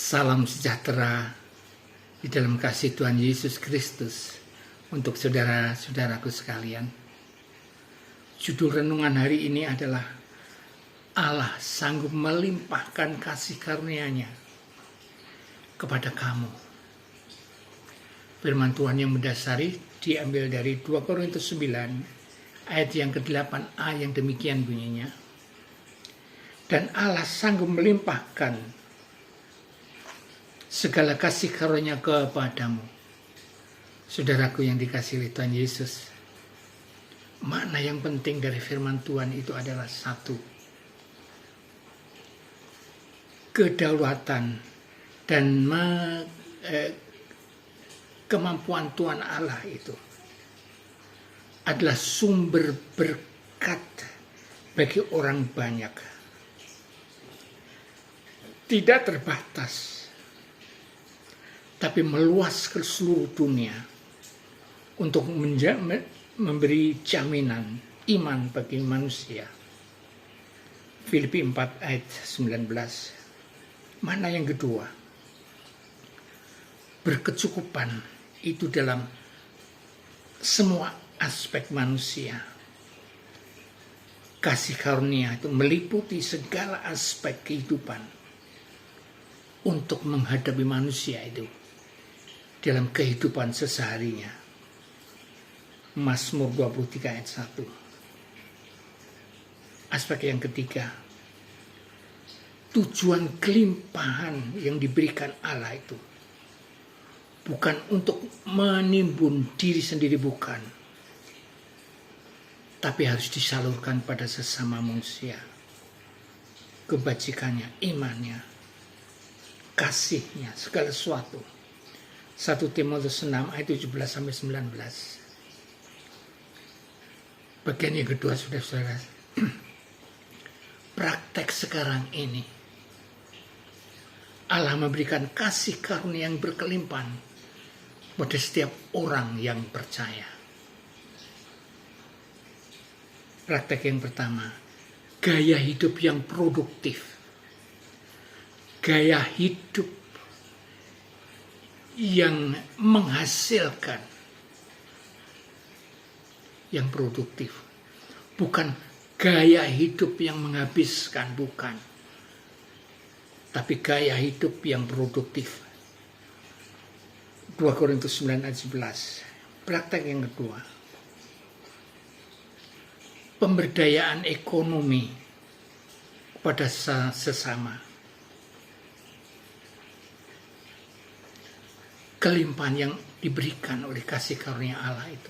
Salam sejahtera di dalam kasih Tuhan Yesus Kristus untuk saudara-saudaraku sekalian. Judul renungan hari ini adalah Allah sanggup melimpahkan kasih karunia-Nya kepada kamu. Firman Tuhan yang mendasari diambil dari 2 Korintus 9 ayat yang ke-8a yang demikian bunyinya. Dan Allah sanggup melimpahkan segala kasih karunia kepadamu. Saudaraku yang dikasihi oleh Tuhan Yesus, makna yang penting dari firman Tuhan itu adalah satu, kedaulatan dan kemampuan Tuhan Allah itu adalah sumber berkat bagi orang banyak, tidak terbatas, tapi meluas ke seluruh dunia untuk memberi jaminan iman bagi manusia. Filipi 4 ayat 19. Mana yang kedua? Berkecukupan itu dalam semua aspek manusia. Kasih karunia itu meliputi segala aspek kehidupan untuk menghadapi manusia itu dalam kehidupan seseharinya. Mazmur 23 ayat 1. Aspek yang ketiga, tujuan kelimpahan yang diberikan Allah itu bukan untuk menimbun diri sendiri, bukan, tapi harus disalurkan pada sesama manusia. Kebajikannya, imannya, kasihnya, segala sesuatu. 1 Timotius 6 ayat 17-19. Bagian yang kedua, saudara-saudara, praktek sekarang ini Allah memberikan kasih karunia yang berkelimpahan pada setiap orang yang percaya. Praktek yang pertama, gaya hidup yang produktif, gaya hidup yang menghasilkan, yang produktif, bukan gaya hidup yang menghabiskan, bukan, tapi gaya hidup yang produktif. 2 Korintus 9 ayat 11. Praktek yang kedua, pemberdayaan ekonomi pada sesama. Kelimpahan yang diberikan oleh kasih karunia Allah itu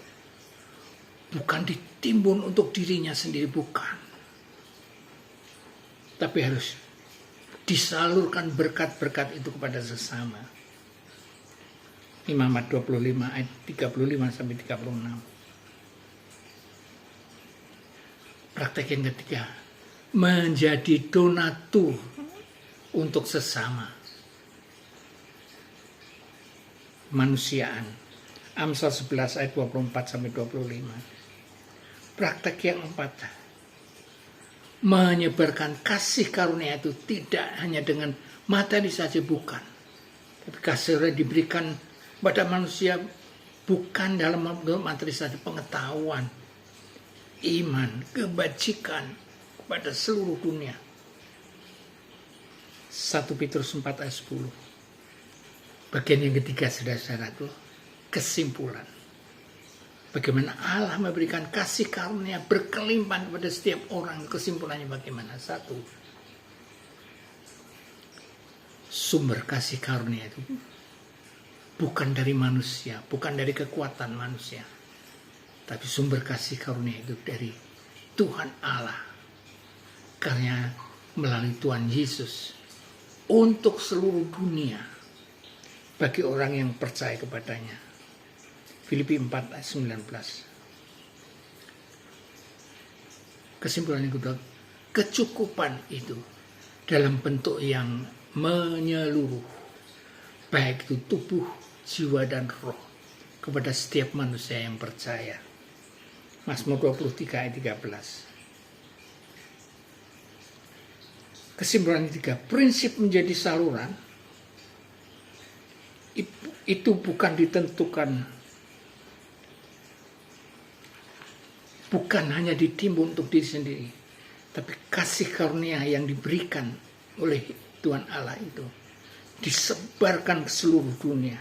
bukan ditimbun untuk dirinya sendiri, bukan, tapi harus disalurkan berkat-berkat itu kepada sesama. Imamat 25 ayat 35-36. Praktek yang ketiga, menjadi donatur untuk sesama. Manusiaan. Amsal 11 ayat 24-25. Praktek yang keempat, menyebarkan kasih karunia itu tidak hanya dengan materi saja, bukan, tapi kasih karunia diberikan pada manusia bukan dalam materi saja, pengetahuan, iman, kebajikan kepada seluruh dunia. 1 Petrus 4 ayat 10. Bagian yang ketiga, saudara-saudaraku, kesimpulan. Bagaimana Allah memberikan kasih karunia berkelimpahan kepada setiap orang. Kesimpulannya bagaimana? Satu, sumber kasih karunia itu bukan dari manusia, bukan dari kekuatan manusia, tapi sumber kasih karunia itu dari Tuhan Allah, karena melalui Tuhan Yesus untuk seluruh dunia bagi orang yang percaya kepadanya. Filipi 4 ayat 19. Kesimpulan yang kedua, kecukupan itu dalam bentuk yang menyeluruh, baik itu tubuh, jiwa, dan roh, kepada setiap manusia yang percaya. Mazmur 23 ayat 13. Kesimpulan ketiga, prinsip menjadi saluran itu bukan ditentukan, bukan hanya ditimbun untuk diri sendiri, tapi kasih karunia yang diberikan oleh Tuhan Allah itu disebarkan ke seluruh dunia.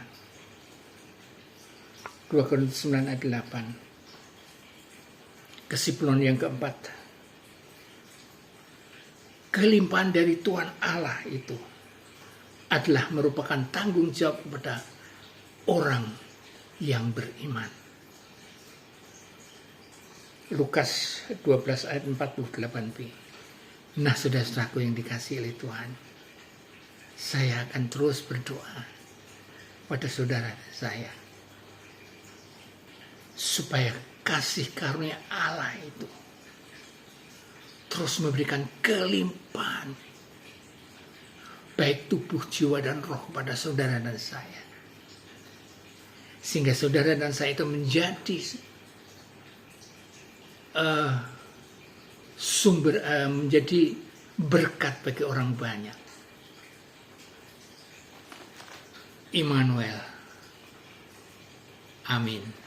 2 Korintus 9 ayat 8. Kesimpulan yang keempat, kelimpahan dari Tuhan Allah itu adalah merupakan tanggung jawab kepada orang yang beriman. Lukas 12 ayat 48b. Nah, saudara-saudaraku yang dikasihi oleh Tuhan, saya akan terus berdoa pada saudara saya supaya kasih karunia Allah itu terus memberikan kelimpahan baik tubuh, jiwa, dan roh pada saudara dan saya, sehingga saudara dan saya itu menjadi menjadi berkat bagi orang banyak. Immanuel. Amin.